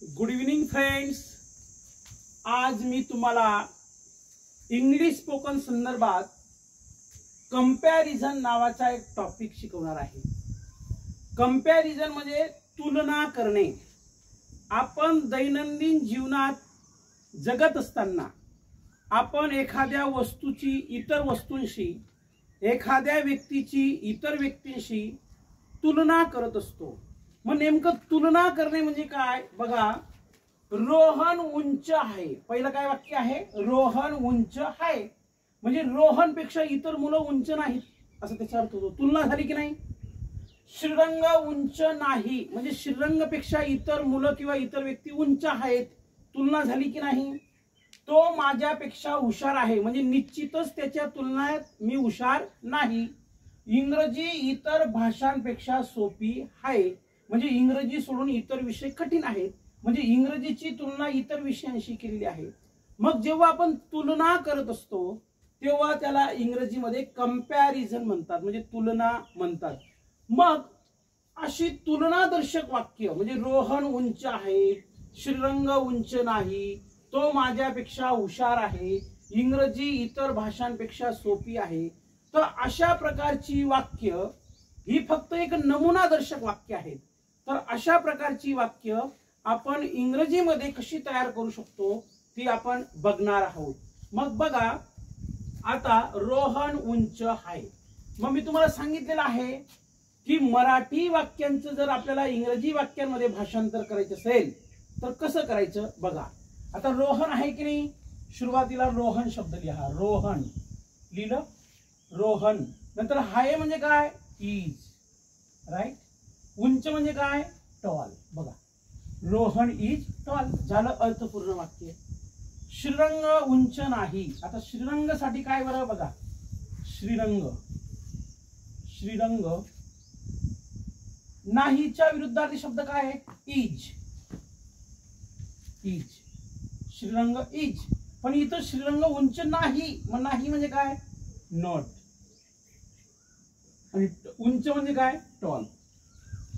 Good evening friends. आज मी तुम्हाला English spoken संदर्भात कंपॅरिझन नावाचा एक टॉपिक शिकवणार आहे. कंपॅरिझन म्हणजे तुलना करणे. आपण दैनंदिन जीवनात जगत असताना आपण एखाद्या वस्तूची इतर वस्तूंशी, एखाद्या व्यक्तीची इतर व्यक्तींशी तुलना करत असतो. मग नेमकं तुलना करणे म्हणजे काय बघा. रोहन उंच आहे, पहिलं काय वाक्य आहे, रोहन उंच आहे म्हणजे रोहन पेक्षा इतर मुलं उंच नाहीत असं त्याचा अर्थ होतो. तुलना झाली की नाही. श्रीरंग उंच नाही म्हणजे श्रीरंग पेक्षा इतर मुलं किंवा इतर व्यक्ती उंच आहेत, तुलना झाली की नाही. तो माझ्यापेक्षा हुशार आहे म्हणजे निश्चितच त्याच्या तुलनेत मी हुशार नाही. इंग्रजी इतर भाषांपेक्षा सोपी आहे म्हणजे इंग्रजी सोडून इतर विषय कठीण आहेत म्हणजे इंग्रजीची तुलना इतर विषयांशी केलेली आहे. मग जेव्हा आपण तुलना करत असतो तेव्हा त्याला इंग्रजीमध्ये कंपॅरिझन म्हणतात म्हणजे तुलना म्हणतात. मग अशी तुलनादर्शक वाक्य म्हणजे रोहन उंच आहे, श्रीरंग उंच नाही, तो माझ्यापेक्षा हुशार आहे, इंग्रजी इतर भाषांपेक्षा सोपी आहे. तर अशा प्रकारची वाक्य ही फक्त एक नमुनादर्शक वाक्य आहेत. तर अशा प्रकारची वाक्य आपण इंग्रजीमध्ये कशी तयार करू शकतो ती आपण बघणार आहोत. मग बघा आता रोहन उंच आहे. मग मी तुम्हाला सांगितलेलं आहे की मराठी वाक्यांचं जर आपल्याला इंग्रजी वाक्यांमध्ये भाषांतर करायचं असेल तर कसं करायचं बघा. आता रोहन आहे की नाही, सुरुवातीला रोहन शब्द लिहा. रोहन लिहिलं, रोहन. नंतर हाय म्हणजे काय, इज, राईट. उंच म्हणजे काय, टॉल. बघा रोहन इज टॉल, झालं अर्थपूर्ण वाक्य. श्रीरंग उंच नाही. आता श्रीरंग साठी काय बरं बघा, श्रीरंग, श्रीरंग नाहीच्या विरुद्धार्थी शब्द काय आहे, इज, इज. श्रीरंग इज, पण इथं श्रीरंग उंच नाही. मग नाही म्हणजे काय, नॉट. आणि उंच म्हणजे काय, tall.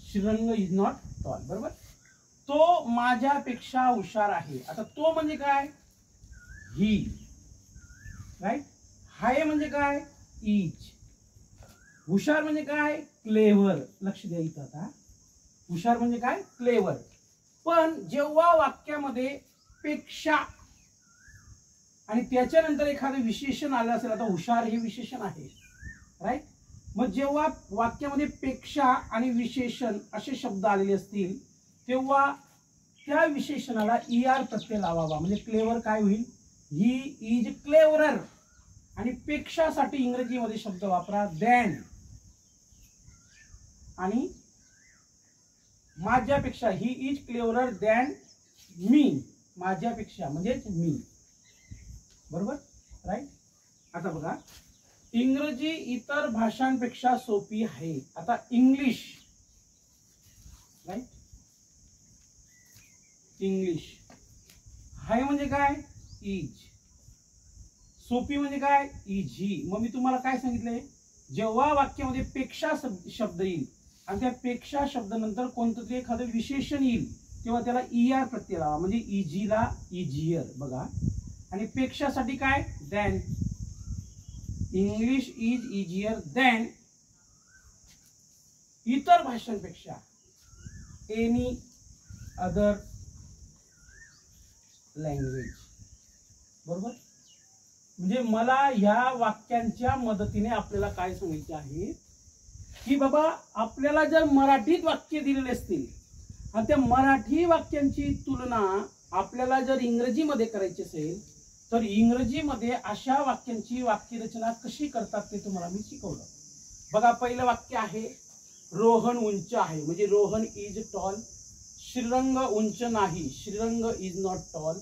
Shrirang is not tall, बरोबर. तो माझ्यापेक्षा हुशार आहे. आता तो म्हणजे काय, ही, राईट. हाय म्हणजे काय, इज. हुशार म्हणजे काय, क्लेवर. लक्ष द्या इथं. आता हुशार म्हणजे काय, क्लेवर. पण जेव्हा वाक्यामध्ये पेक्षा आणि त्याच्यानंतर एखादं विशेषण आलं असेल, आता हुशार हे विशेषण आहे, राईट. मग जेव्हा वाक्यामध्ये पेक्षा आणि विशेषण असे शब्द आलेले असतील तेव्हा त्या विशेषणाला ER प्रत्यय लावावा म्हणजे क्लेवर काय होईल, ही इज क्लेवरर. आणि पेक्षासाठी इंग्रजीमध्ये शब्द वापरा दॅन. आणि माझ्यापेक्षा, ही इज क्लेवरर दॅन मी, माझ्यापेक्षा म्हणजेच मी, बरोबर, राईट. आता बघा इंग्रजी इतर भाषांपेक्षा सोपी आहे. आता इंग्लिश, राईट, इंग्लिश. हाय म्हणजे काय, इज. सोपी म्हणजे काय, इझी. मग मी तुम्हाला काय सांगितलंय, जेव्हा वाक्यामध्ये पेक्षा शब्द येईल आणि त्या पेक्षा शब्दानंतर कोणतं तरी एखादं विशेषण येईल तेव्हा त्याला ER प्रत्यय लावा म्हणजे इझीला इझियर. बघा आणि पेक्षासाठी काय, than. English is easier than इतर भाषांपेक्षा, एनी अदर लँग्वेज, बरोबर. म्हणजे मला ह्या वाक्यांच्या मदतीने आपल्याला काय सांगायचे आहे की बाबा आपल्याला जर मराठीत वाक्य दिलेले असतील आणि त्या मराठी वाक्यांची तुलना आपल्याला जर इंग्रजीमध्ये करायची असेल तर इंग्रजीमध्ये अशा वाक्यांची वाक्यरचना कशी करतात ते तुम्हाला मी शिकवलं. बघा पहिलं वाक्य आहे रोहन उंच आहे म्हणजे रोहन इज टॉल. श्रीरंग उंच नाही, श्रीरंग इज नॉट टॉल.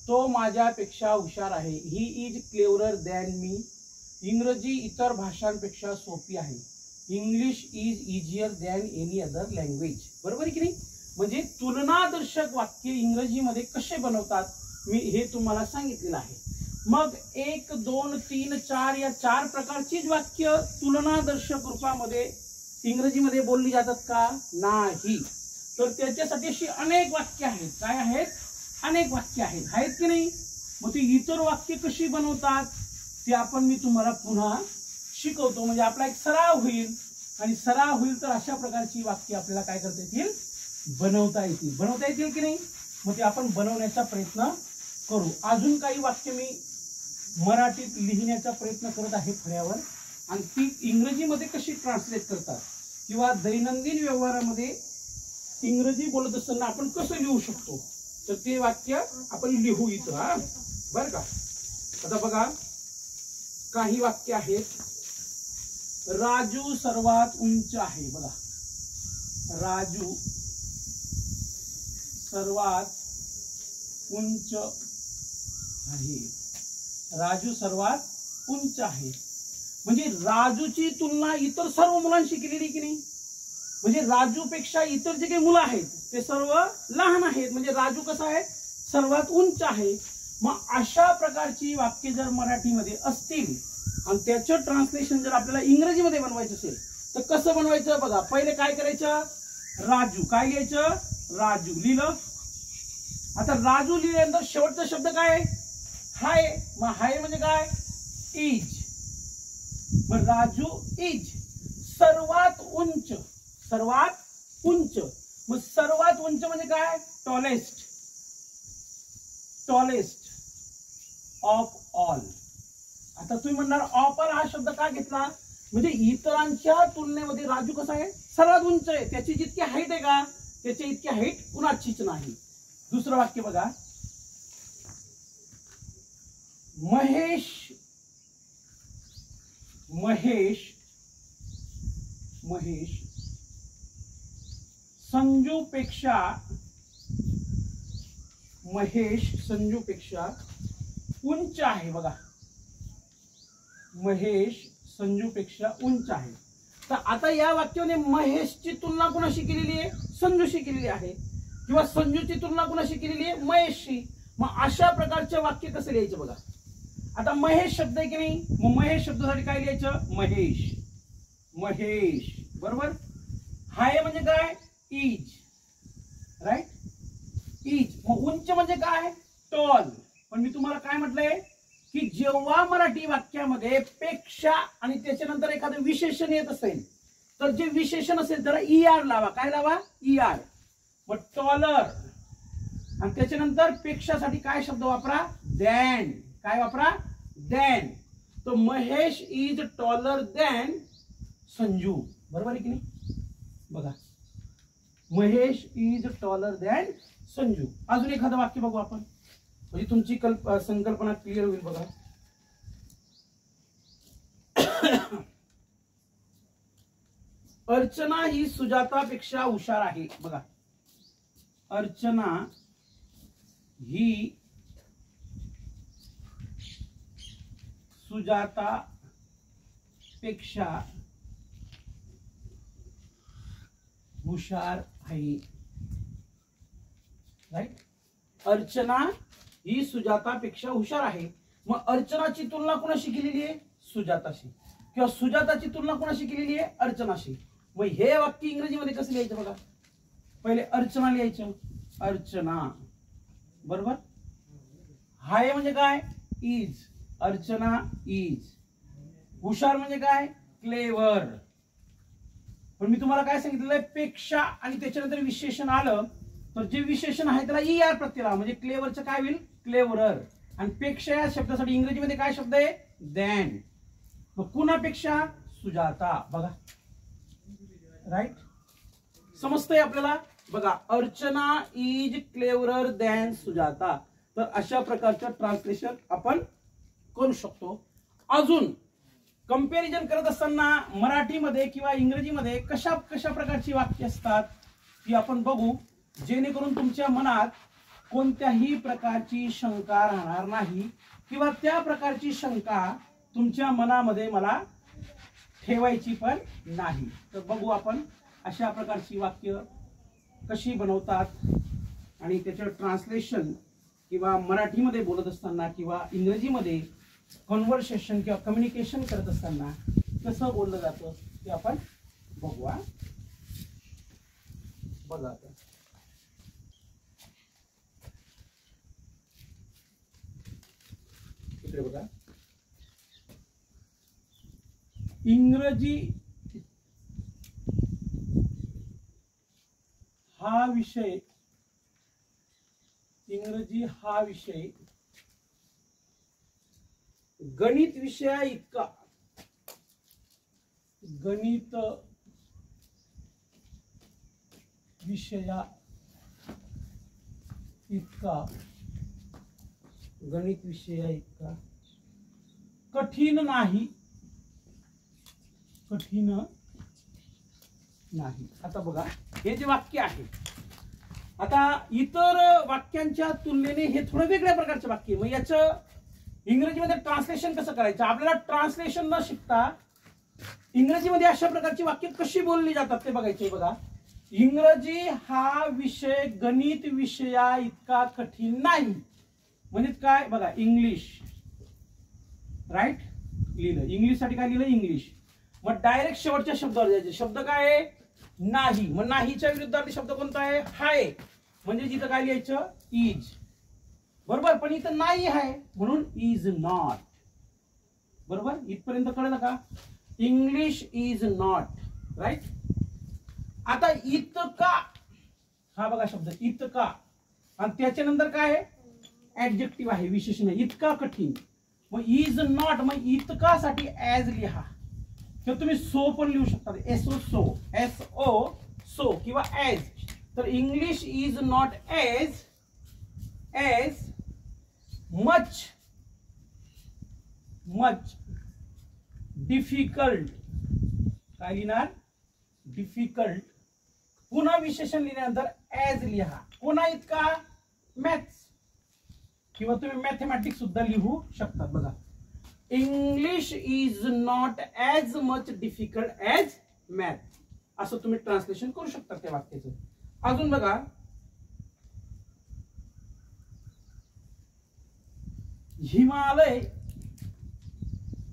तो माझ्यापेक्षा हुशार आहे, ही इज क्लेवरर दॅन मी. इंग्रजी इतर भाषांपेक्षा सोपी आहे, English is easier than any other language. बरोबर की नाही. म्हणजे तुलनादर्शक वाक्य इंग्रजीमध्ये कसे बनवतात मी हे तुम्हाला सांगितलेलं आहे. मग 1, 2, 3, 4 या 4 प्रकारचीच वाक्य तुलनादर्शक रूपामध्ये इंग्रजीमध्ये बोलली जातात का, नाही. तर त्याच्यासाठी अशी अनेक वाक्य आहेत. काय आहेत? अनेक वाक्य आहेत की नाही? मग ती इतर वाक्य कशी बनवतात ते आपण मी तुम्हाला पुन्हा शिकवतो, म्हणजे आपला एक सराव होईल. आणि सराव होईल तर अशा प्रकारची वाक्य आपल्याला काय करता येतील? बनवता येतील की नाही? मग ते आपण बनवण्याचा प्रयत्न करू. अजून काही वाक्य मी मराठीत लिहिण्याचा प्रयत्न करत आहे फळ्यावर, आणि ती इंग्रजीमध्ये कशी ट्रान्सलेट करतात किंवा दैनंदिन व्यवहारामध्ये इंग्रजी बोलत असताना आपण कसं लिहू शकतो, तर ते वाक्य आपण लिहू इथं. हा बर का? आता बघा, काही वाक्य आहेत. राजू सर्वात उंच आहे. बघा, राजू सर्वात उंच आहे. राजू सर्वात उंच आहे म्हणजे राजूची तुलना इतर सर्व मुलांशी केलेली की नाही? म्हणजे राजू पेक्षा इतर जे काही मुलं आहेत ते सर्व लहान आहेत, म्हणजे राजू कसा आहे? सर्वात उंच आहे. मग अशा प्रकारची वाक्य जर मराठीमध्ये असतील आणि त्याचं ट्रान्सलेशन जर आपल्याला इंग्रजीमध्ये बनवायचं असेल तर कसं बनवायचं? बघा, पहिले काय करायचं? राजू. काय लिहायचं? राजू लिहिलं. आता राजू लिहिल्यानंतर शेवटचा शब्द काय? हाय. मग हाय म्हणजे काय? इज. मग राजू इज सर्वात उंच. सर्वात उंच. मग सर्वात उंच म्हणजे काय? टॉलेस्ट. Tallest of all. आता तुम्ही म्हणणार ऑफ ऑल हा शब्द का घेतला? म्हणजे इतरांच्या तुलनेमध्ये राजू कसा आहे? सर्वात उंच आहे. त्याची जितकी हाईट आहे का, त्याची इतकी हाईट कुणाचीच नाही. दुसरं वाक्य बघा, महेश संजूपेक्षा उंच आहे. बघा, महेश संजूपेक्षा उंच आहे. तर आता या वाक्याने महेशची तुलना कोणाशी केलेली आहे? संजूशी केलेली आहे. किंवा संजूची तुलना कोणाशी केलेली आहे? महेशशी. मग अशा प्रकारचे वाक्य कसं लिहायचं? बघा, आता महेश शब्द आहे की नाही? मग महेश शब्दासाठी काय लिहायचं? महेश. बरोबर. हाय म्हणजे काय? इज. Right, is. मग उंच म्हणजे काय? टॉल. पण मी तुम्हाला काय म्हटलंय की जेव्हा मराठी वाक्यामध्ये पेक्षा आणि त्याच्यानंतर एखादं विशेषण येत असेल तर जे विशेषण असेल त्याला ER लावा. काय लावा? ER. मग टॉलर. आणि त्याच्यानंतर पेक्षासाठी काय शब्द वापरा? दॅन. काय वापरा? दॅन. तो Mahesh is taller than Sanju. बरोबर आहे की नाही? बघा, Mahesh is taller than Sanju. अजून एखादं वाक्य बघू आपण, म्हणजे तुमची संकल्पना क्लिअर होईल. बघा, अर्चना ही सुजातापेक्षा हुशार आहे. बघा, अर्चना ही सुजातापेक्षा हुशार आहे. राईट. अर्चना ही सुजातापेक्षा हुशार आहे. मग अर्चनाची तुलना कोणाशी केलेली आहे? सुजाताशी. किंवा सुजाताची तुलना कोणाशी केलेली आहे? अर्चनाशी. मग हे वाक्य इंग्रजीमध्ये कसं लिहायचं? बघा, पहिले अर्चना लिहायचं. अर्चना. बरोबर. हाय म्हणजे काय? इज. अर्चना इज. हुशार म्हणजे काय? क्लेवर. पण मी तुम्हाला काय सांगितलं? पेक्षा आणि त्याच्यानंतर विशेषण आलं तर जे विशेषण आहे त्याला ER प्रत्यय लावा. म्हणजे क्लेवरचं काय होईल? क्लेवरर. आणि पेक्षा या शब्दासाठी इंग्रजीमध्ये काय शब्द आहे? दॅन. मग कुणापेक्षा? सुजाता. बघा, राईट. समजतंय आपल्याला? बघा, Archana is cleverer than Sujata. तर अशा प्रकारचं ट्रान्सलेशन आपण करू शकतो. अजून कंपॅरिझन करत असताना मराठीमध्ये किंवा इंग्रजीमध्ये कशा प्रकारची वाक्य असतात ती आपण बघू, जेणेकरून तुमच्या मनात कोणत्याही प्रकारची शंका राहणार नाही किंवा त्या प्रकारची शंका तुमच्या मनामध्ये मला ठेवायची पण नाही. तर बघू आपण अशा प्रकारची वाक्य कशी बनवतात आणि त्याचं ट्रान्सलेशन किंवा मराठीमध्ये बोलत असताना किंवा इंग्रजीमध्ये कन्व्हर्सेशन किंवा कम्युनिकेशन करत असताना कसं बोललं जातं ते आपण बघू. बघा आता बघा, इंग्रजी हा विषय, इंग्रजी हा विषय गणित विषया इतका, गणित विषया इतका, गणित विषया इतका कठीण नाही, कठीण नाही. आता बघा हे जे वाक्य आहे, आता इतर वाक्यांच्या तुलनेने हे थोडं वेगळ्या प्रकारचे वाक्य. मग याचं इंग्रजीमध्ये ट्रान्सलेशन कसं करायचं? आपल्याला ट्रान्सलेशन न शिकता इंग्रजीमध्ये अशा प्रकारची वाक्य कशी बोलली जातात ते बघायचे. बघा, इंग्रजी हा विषय गणित विषया इतका कठीण नाही. म्हणजे काय? बघा, इंग्लिश, राईट, लिहिलं. इंग्लिश साठी काय लिहिलं? इंग्लिश. मग डायरेक्ट शेवटच्या शब्दावर जायचे. शब्द काय आहे? नाही. मग नाहीच्या विरुद्धार्थी शब्द कोणता आहे? हाय. म्हणजे जिथं काय लिहायचं? इज. बरोबर. पण इथं नाही आहे म्हणून इज नॉट. बरोबर. इथपर्यंत कळलं का? English is not, right. आता इतका, हा बघा शब्द इतका, आणि त्याच्यानंतर काय आहे? ऍडजेक्टिव्ह आहे, विशेषण आहे. इतका कठीण. मग इज नॉट, मग इतका साठी ऍज लिहा किंवा तुम्ही सो पण लिहू शकता. एसओ सो, एसओ सो किंवा ऍज. तर English is not as much difficult. काय लिहिणार? डिफिकल्ट. पुन्हा विशेषण लिहिल्यानंतर ऍज लिहा. पुन्हा इतका मॅथ्स, किंवा तुम्ही मॅथमॅटिक्स सुद्धा लिहू शकतात. बघा, English is not as much difficult as math, असं तुम्ही ट्रान्सलेशन करू शकता त्या वाक्याचं. अजून बघा, हिमालय,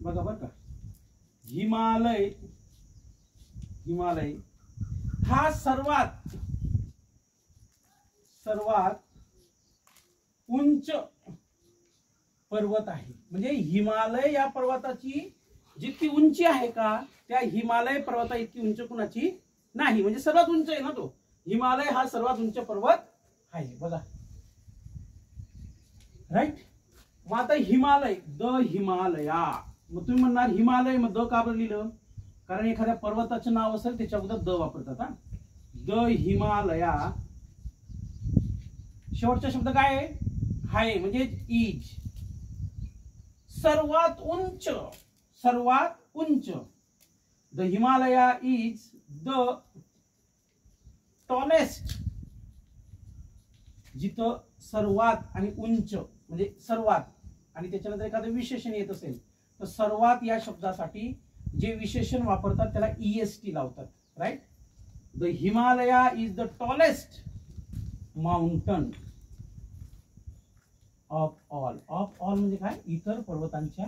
बघा बरं का, हिमालय, हिमालय हा सर्वात उंच पर्वत आहे. म्हणजे हिमालय या पर्वताची जितकी उंची आहे का, त्या हिमालय पर्वता इतकी उंच कुणाची नाही. म्हणजे सर्वात उंच आहे ना तो. हिमालय हा सर्वात उंच पर्वत आहे. बघा, राईट. मग आता हिमालय, द हिमालया. मग तुम्ही म्हणणार हिमालय मग द का बरं लिहिलं? कारण एखाद्या पर्वताचं नाव असेल त्याच्या अगोदर द वापरतात. हा, द हिमालया. शेवटचा शब्द काय आहे? हाय, म्हणजे इज. सर्वात उंच, सर्वात उंच. The Himalaya is the tallest. जिथं सर्वात आणि उंच म्हणजे सर्वात आणि त्याच्यानंतर एखादं विशेषण येत असेल तर सर्वात या शब्दासाठी जे विशेषण वापरतात त्याला EST लावतात, right. The Himalaya is the tallest mountain of all. Of all म्हणजे काय? इतर पर्वतांच्या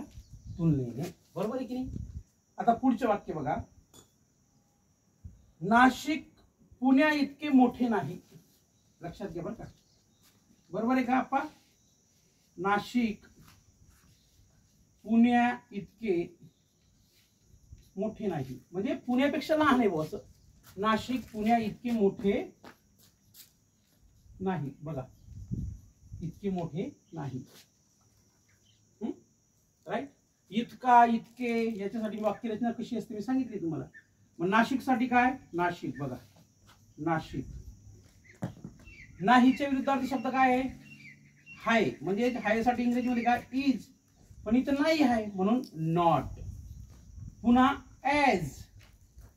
तुलनेने. बरोबर आहे की नाही? आता पुढचे वाक्य बघा, नाशिक पुण्या इतके मोठे नाही. लक्षात घ्या बरं का. बरोबर आहे का आप्पा? नाशिक पुण्या इतके मोठे नाही, म्हणजे पुण्यापेक्षा लहान आहे बॉस. नाशिक पुण्या इतके मोठे नाही. बघा, इतके मोठे नाही, राईट. इतका, इतके याच्यासाठी वाक्यरचना कशी असते मी सांगितली तुम्हाला. मग नाशिक साठी काय? नाशिक. बघा, नाशिक. नाहीच्या विरुद्धार्थी शब्द काय आहे? हाय. म्हणजे हाय साठी इंग्रजीमध्ये काय? इज. पण इथं नाही आहे म्हणून नॉट. पुन्हा ॲज.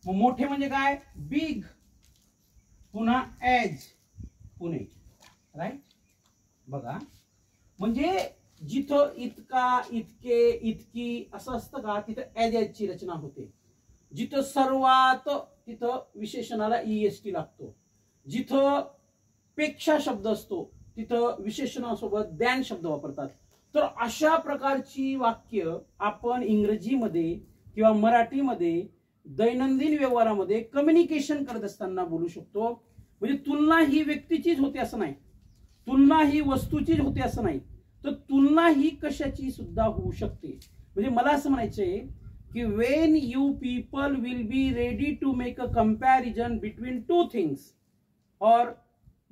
मग मोठे म्हणजे काय? बिग. पुन्हा ॲज, पुणे, राईट. बघा, म्हणजे जिथं इतका, इतके, इतकी असं असतं का, तिथं ॲज ची रचना होते. जिथं सर्वात तिथं विशेषणाला EST लागतो. जिथं पेक्षा शब्द असतो तिथं विशेषणासोबत दॅन शब्द वापरतात. तर अशा प्रकारची वाक्य आपण इंग्रजीमध्ये किंवा मराठीमध्ये दैनंदिन व्यवहारामध्ये कम्युनिकेशन करत असताना बोलू शकतो. म्हणजे तुलना ही व्यक्तीचीच होते असं नाही, तुलना ही वस्तूचीच होते असं नाही. तर तुलना ही कशाची सुद्धा होऊ शकते. म्हणजे मला असं म्हणायचंय की when you people will be ready to make a comparison between two things or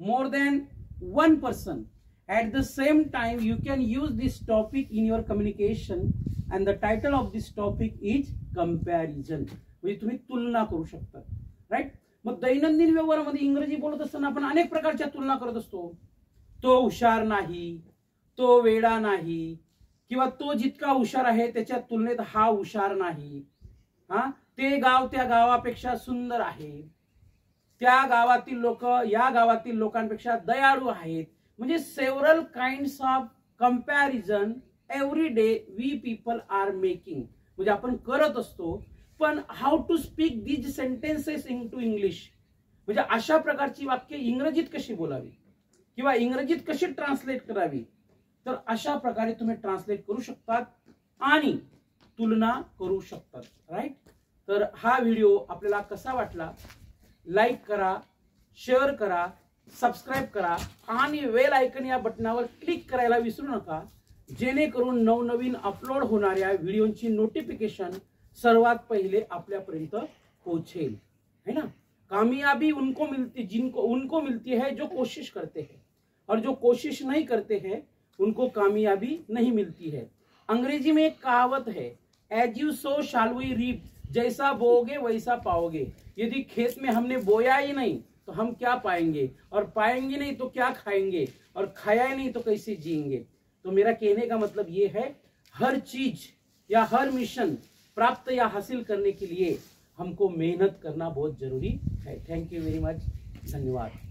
more than one person at the same time, you can use this topic in your communication, and the title of this topic is comparison. म्हणजे तुम्ही तुलना करू शकता. Right. मग दैनंदिन व्यवहारामध्ये इंग्रजी बोलत असताना आपण अनेक प्रकारच्या तुलना करत असतो. तो हुशार नाही, तो वेडा नाही, किंवा तो जितका हुशार आहे त्याच्या तुलनेत हा हुशार नाही, ते गाव त्या गावापेक्षा सुंदर आहे, त्या गावातील लोक या गावातील लोकांपेक्षा दयाळू आहेत. म्हणजे several kinds of comparison every day we people are making. म्हणजे आपण करत असतो. पण how to speak these sentences in to English, म्हणजे अशा प्रकारची वाक्य इंग्रजीत कशी बोलावी किंवा इंग्रजीत कशी ट्रान्सलेट करावी, तर अशा प्रकारे तुम्ही ट्रान्सलेट करू शकतात आणि तुलना करू शकतात. राईट. तर हा व्हिडिओ आपल्याला कसा वाटला, लाईक करा, शेअर करा, सबस्क्राईब करा आणि बेल आयकन या बटनावर क्लिक करायला विसरू नका, जेणेकरून नवनवीन अपलोड होणाऱ्या व्हिडिओची नोटिफिकेशन सर्वात पहिले आपल्यापर्यंत पोहोचेल. है ना. कामयाबी उनको मिलती है जो कोशिश करते हैं, और जो कोशिश नहीं करते हैं उनको कामयाबी नहीं मिलती है. अंग्रेजी में एक कहावत है, as you sow shall we reap. जैसा बोओगे वैसा पाओगे. यदि खेत में हमने बोया ही नहीं तो हम क्या पाएंगे, और पाएंगे नहीं तो क्या खाएंगे, और खाया ही नहीं तो कैसे जिएंगे. तो मेरा कहने का मतलब ये है, हर चीज या हर मिशन प्राप्त या हासिल करने के लिए हमको मेहनत करना बहुत जरूरी है. Thank you very much. धन्यवाद.